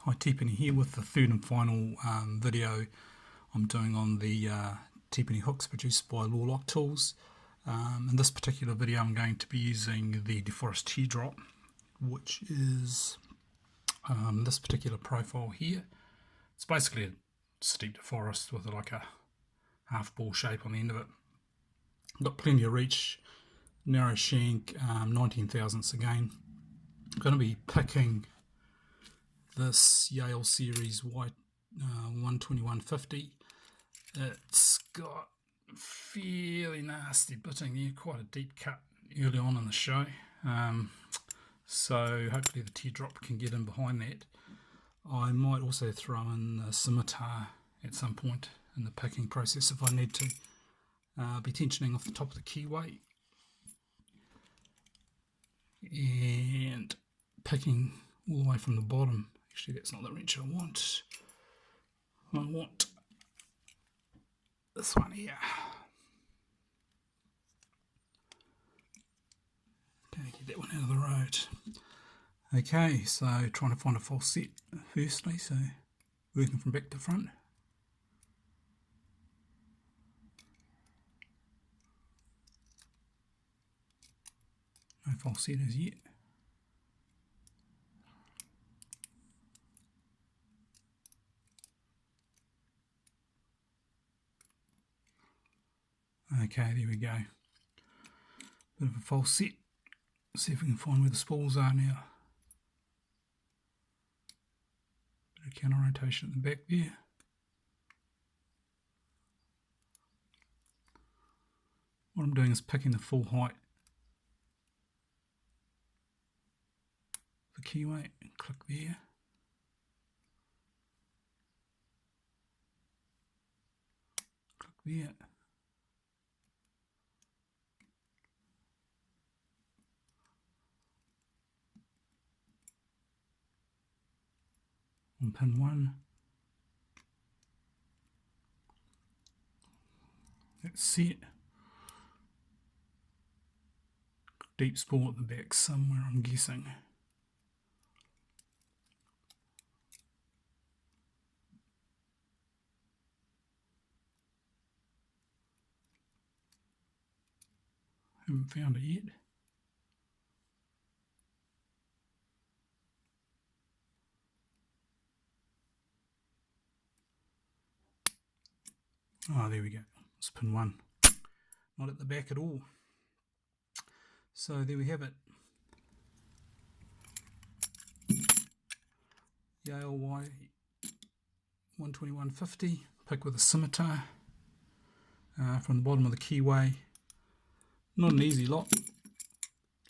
Hi, Tipene here with the third and final video I'm doing on the Tipene hooks produced by Lock Tools. In this particular video I'm going to be using the Deforest Teardrop, which is this particular profile here. It's basically a steep deforest with like a half ball shape on the end of it. Got plenty of reach, narrow shank, 19 thousandths again. I'm going to be picking this Yale series white 12150. It's got fairly nasty bitting here, quite a deep cut early on in the show, so hopefully the teardrop can get in behind that. I might also throw in a scimitar at some point in the picking process if I need to. Be tensioning off the top of the keyway and picking all the way from the bottom. Actually, that's not the wrench I want. I want this one here. Okay, get that one out of the road. Okay, so trying to find a false set firstly, so working from back to front. No false set as yet. Okay, there we go. Bit of a false set. See if we can find where the spools are now. Bit of counter rotation at the back there. What I'm doing is picking the full height of the keyway and click there. Click there. On pin 1, that's set. Deep spool at the back somewhere, I'm guessing. Haven't found it yet. Oh, there we go. It's pin 1. Not at the back at all. So there we have it. Yale Y 12150. Pick with a scimitar from the bottom of the keyway. Not an easy lot.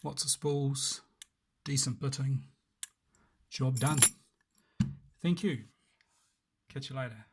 Lots of spools. Decent bitting. Job done. Thank you. Catch you later.